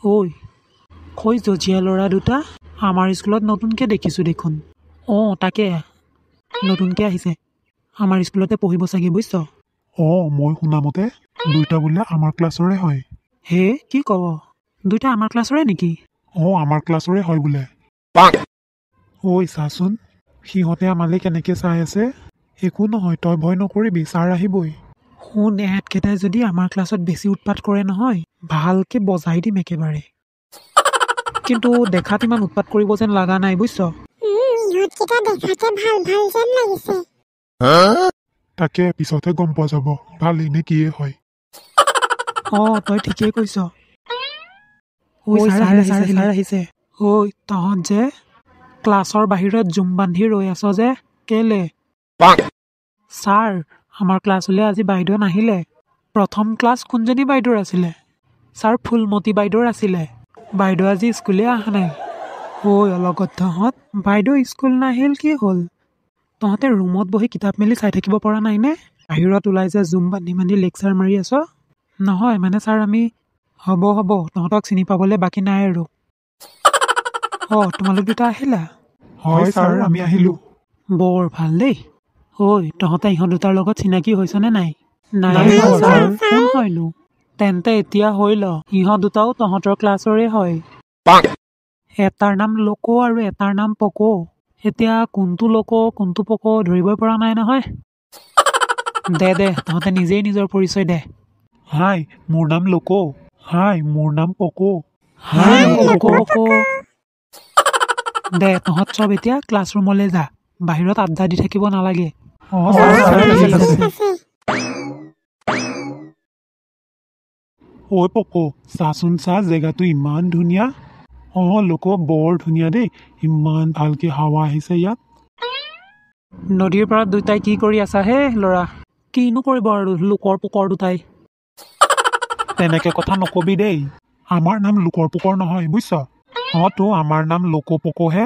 ঐ খৈ জজিয়া ল'ৰা দুটা আমাৰ স্কুলত নতুনকৈ দেখিছোঁ দেখোন। অঁ তাকে নতুনকৈ আহিছে, আমাৰ স্কুলতে পঢ়িব চাগে বুজিছ। মই শুনামতে দুইটা বোলে আমাৰ ক্লাছৰে হয়। হে কি ক'ব, দুইটা আমাৰ ক্লাছৰে নেকি? আমাৰ ক্লাছৰে হয় বোলে। ঐ চাচোন, সিহঁতে আমালৈ কেনেকৈ চাই আছে। একো নহয়, তই ভয় নকৰিবি, ছাৰ আহিবই। শুন, এহেঁতকেইটাই যদি আমাৰ ক্লাছত বেছি উৎপাত কৰে নহয়, ভালকৈ বজাই দিম একেবাৰে। কিন্তু দেখাত ইমান উৎপাত কৰিব যেন লগা নাই বুজিছ। তাকে পিছতহে গম পোৱা যাব ভাল এনে কিয়ে হয়। তই ঠিকেই কৈছ। ছাৰ আহিছে। ঐ তহঁত যে ক্লাছৰ বাহিৰত জুম বান্ধি ৰৈ আছ যে কেলে? ছাৰ, আমাৰ ক্লাছলৈ আজি বাইদেউ নাহিলে। প্ৰথম ক্লাছ কোনজনী বাইদেউৰ আছিলে? ছাৰ, ফুলমতী বাইদেউৰ আছিলে। বাইদেউ আজি স্কুলে অহা নাই। ঐ অলগদ্ধহঁত, বাইদেউ স্কুল নাহিল কি হ'ল? তহঁতে ৰুমত বহি কিতাপ মেলি চাই থাকিব পৰা নাইনে? বাহিৰত ওলাই যে জুম বান্ধি বান্ধি লেকচাৰ মাৰি আছ। নহয় মানে ছাৰ, আমি হ'ব তহঁতক চিনি পাবলৈ বাকী নাই আৰু। তোমালোক দুটা আহিলা? হয় ছাৰ, আমি আহিলোঁ। বৰ ভাল দেই। ঐ তহঁতে ইহঁত দুটাৰ লগত চিনাকি হৈছনে নাই? নাই হোৱা, ছাৰ। কোন হয়নো? তেন্তে এতিয়া হৈ ল, ইহঁত দুটাও তহঁতৰ ক্লাছৰে হয়। এটাৰ নাম লোকো আৰু এটাৰ নাম পকো। এতিয়া কোনটো লোকো কোনটো পকো ধৰিবই পৰা নাই নহয়। দে তহঁতে নিজেই নিজৰ পৰিচয় দে। হাই, মোৰ নাম লোকো। হাই, মোৰ নাম পকো। হাই পকো। দে তহঁত চব এতিয়া ক্লাছৰুমলৈ যা, বাহিৰত আড্ডা দি থাকিব নালাগে। ছাৰ, ঠিক আছে। ঐ পকো, চাচোন চা, জেগাটো ইমান ধুনীয়া। লোকো বৰ ধুনীয়া দেই, ইমান ভালকে হাৱা আহিছে ইয়াত। নদীৰ পাৰত দুটাই কি কৰি আছা হে ল'ৰা? কিনো কৰিব আৰু লোকৰ পোকৰ দুটাই। তেনেকে কথা নকবি দেই, আমাৰ নাম লোকৰ পোকৰ নহয় বুজিছ। আমাৰ নাম লোকো পকোহে।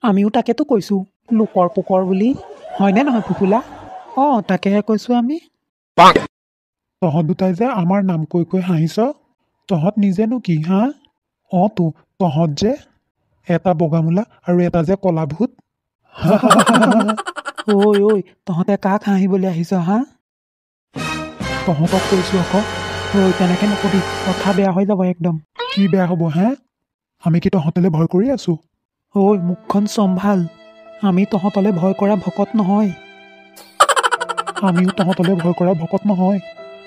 আমিও তাকেতো কৈছোঁ, লোকৰ পোকৰ বুলি। হয়নে নহয় ফুপুলা? তাকেহে কৈছোঁ আমি। তহঁত দুটাই যে আমাৰ নাম কৈ কৈ হাঁহিছ, তহঁত নিজেনো কি হা? তহঁত যে এটা বগামূলা আৰু এটা যে কলা ভূত। ঐ তহঁতে কাক হাঁহিবলৈ আহিছ হা? তহঁতক কৈছোঁ আকৌ। তেনেকে নকবি, কথা বেয়া হৈ যাব একদম। কি বেয়া হ'ব হে? আমি কি তহঁতলৈ ভয় কৰি আছোঁ? মুখখন চম্ভাল, আমি তহঁতলৈ ভয় কৰা ভকত নহয়। আমিও তহঁতলৈ ভয় কৰা ভকত নহয়।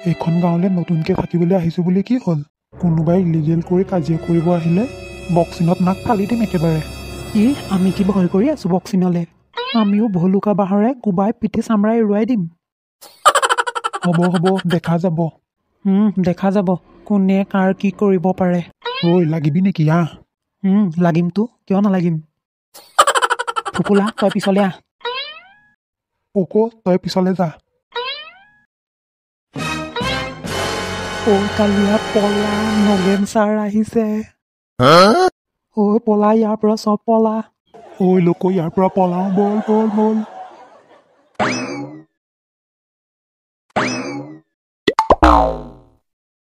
এইখন গাঁৱলৈ নতুনকৈ থাকিবলৈ আহিছোঁ বুলি কি হ'ল? কোনোবাই ইলিগেল কৰি কাজিয়া কৰিব আহিলে বক্সিঙত নাক ফালি দিম একেবাৰে। আমি কি ভয় কৰি আছোঁ বক্সিঙলৈ? আমিও ভলুকা বাঁহৰে কোবাই পিঠি চামৰাই এৰুৱাই দিম। হ'ব দেখা যাব। দেখা যাব কোনে কাৰ কি কৰিব পাৰে। লাগিবি নেকি? আহ। লাগিমতো, কিয় নালাগিম। ফুপুলা তই পিছলৈ আহ। পকো তই পিছলৈ যা। কালিয়া পলা, নগেন ছাৰ আহিছে। পলা, ইয়াৰ পৰা চব পলা। লোকো ইয়াৰ পৰা পলাও, বল।